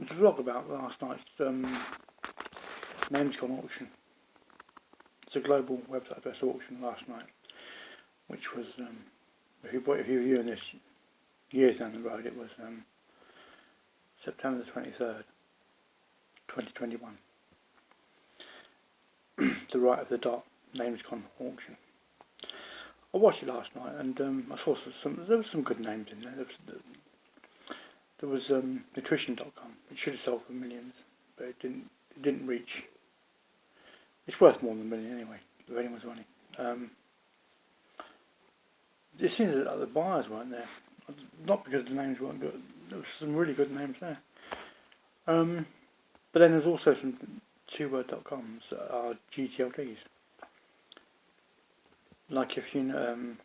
to vlog about last night's namescon auction. It's a global website address auction last night, which was, if you're viewing this years down the road, it was September the 23rd, 2021. The right of the dot namescon auction. I watched it last night, and I saw there were some good names in there. There was nutrition.com. It should have sold for millions, but it didn't reach. It's worth more than $1 million anyway, if anyone's money. It seems that the buyers weren't there, not because the names weren't good. There were some really good names there. But then there's also some two-word.coms that are GTLDs. Like if you know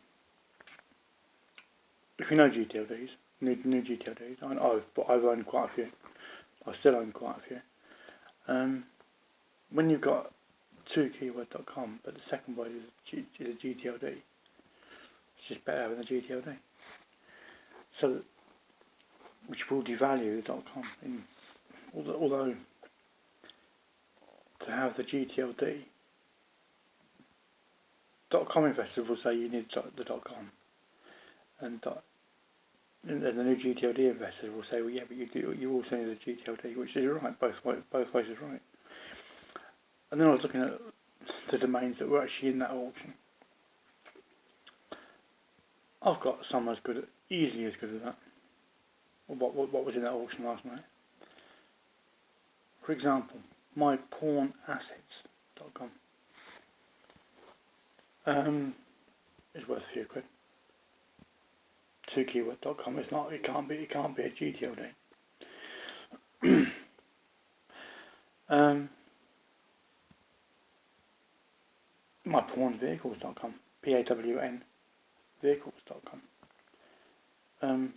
GTLDs, new GTLDs, I've owned quite a few. I still own quite a few. When you've got two-keyword.com, but the second word is a GTLD, it's just better having a GTLD. So, which will devalue the .com. Although to have the GTLD, .com investors will say you need the .com, and the new GTLD investors will say, well, yeah, but you also need the GTLD, which is right. Both ways is right. And then I was looking at the domains that were actually in that auction. I've got some easily as good as that. What was in that auction last night? For example, mypornassets.com. It's worth a few quid. Two-keyword.com. It can't be a GTLD. mypornvehicles.com. PAWN vehicles.com. That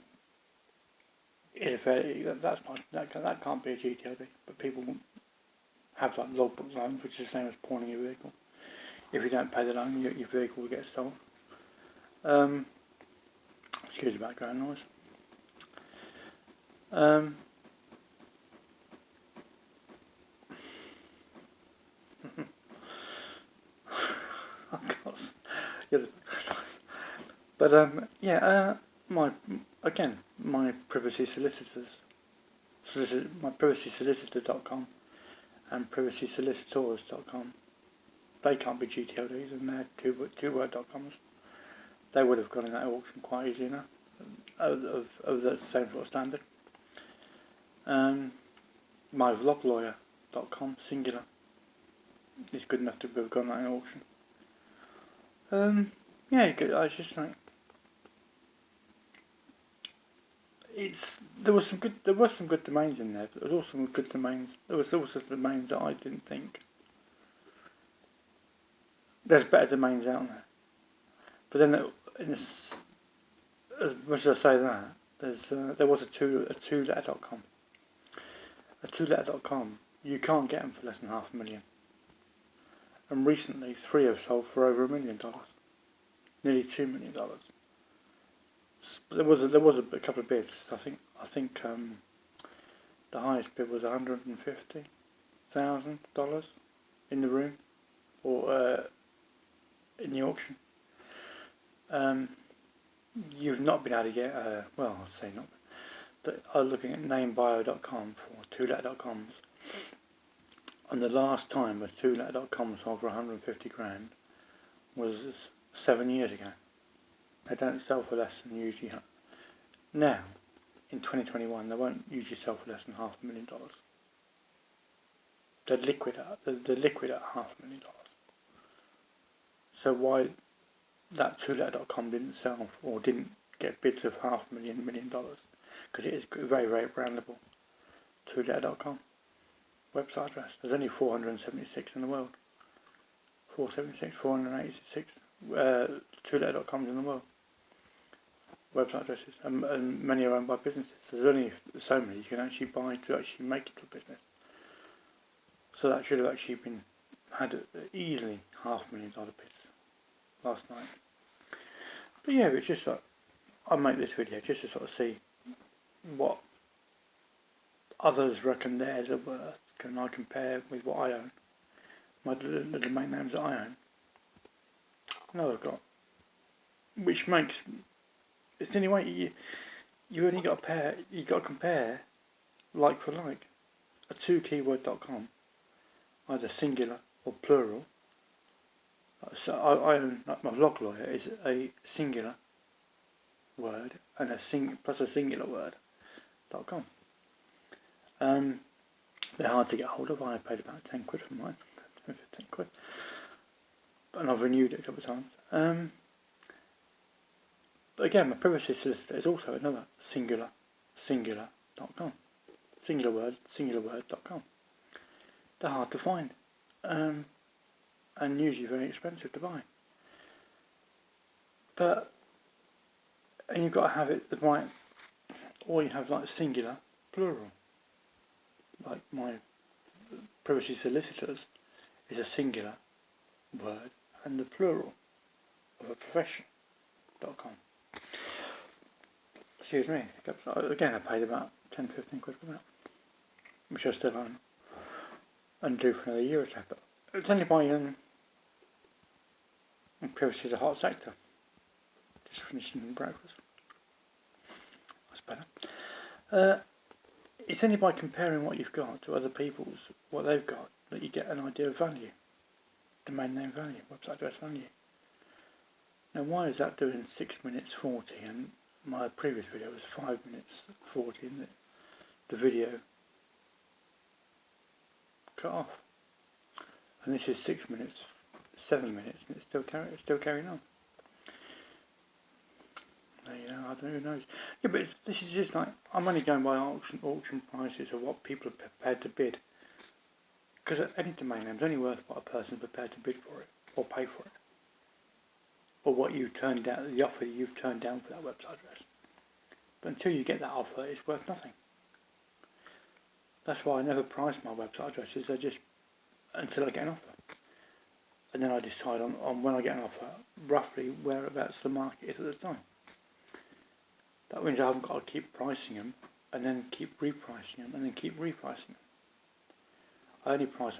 can't be a GTLD, but people have like logbook loans, which is the same as pawning your vehicle. If you don't pay the loan, your vehicle will get stolen. Excuse the background noise. But my privacy solicitors, my privacysolicitor.com and privacysolicitors.com, they can't be GTLDs, and they're two-word.coms. They would have gone in that auction quite easily enough, of the same sort of standard. myvloglawyer.com, singular, is good enough to have gone in that auction. I was just like, there were some good domains in there, but there was also some good domains. There was also domains that I didn't think. There's better domains out there, but then as much as I say that, there was a two-letter.com. A two-letter.com, you can't get them for less than $500,000. And recently, 3 have sold for over $1 million, nearly $2 million. There was a couple of bids. I think the highest bid was $150,000 in the room, or in the auction. You've not been able to get I'll say not. But I was looking at namebio.com for two-letter.coms. And the last time a two-letter.com sold for $150,000 was 7 years ago. They don't sell for less than usually. Now, in 2021, they won't usually sell for less than $500,000. They're liquid at $500,000. So why that two-letter.com didn't sell or didn't get bids of $500,000, $1 million? Because it is very, very brandable. Two-letter.com. Website address. There's only 476 in the world. 486 two-letter.coms in the world. Website addresses, and many are owned by businesses. There's only so many you can actually buy to actually make it a business. So that should have actually had easily $500,000 bids last night. But yeah, it's just like, I make this video just to sort of see what others reckon theirs are worth, can I compare with what I own? The domain names that I own? No, I've got. Which makes, it's the only way you only got to pair, you got to compare like for like. A 2keyword.com, either singular or plural. So I own, like my log lawyer is a singular word and plus a singular word.com. They're hard to get hold of. I paid about 10 quid for mine, 10 quid, and I've renewed it a couple of times. But again, my privacy solicitor is also another singular.com. singularword.com. They're hard to find, and usually very expensive to buy. And you've got to have it the right, or you have like singular, plural. Like my privacy solicitors is a singular word and the plural of a profession.com. Excuse me. Again, I paid about 10-15 quid for that, which I still own and do for another year or so. But it's only by privacy is a hot sector. Just finishing breakfast. That's better. It's only by comparing what you've got to other people's, what they've got, that you get an idea of value. Domain name value, website address value. Now, why is that doing 6 minutes 40 and my previous video was 5 minutes 40 and the video cut off? And this is 6 minutes, 7 minutes, and it's still carrying on. You know, I don't know who knows. Yeah, but this is just like, I'm only going by auction prices of what people are prepared to bid. Because any domain name is only worth what a person is prepared to bid for it, or pay for it. Or what you turned down, the offer you've turned down for that website address. But until you get that offer, it's worth nothing. That's why I never price my website addresses, until I get an offer. And then I decide on when I get an offer, roughly whereabouts the market is at the time. That means I haven't got to keep pricing them, and then keep repricing them, and then keep repricing them. I only price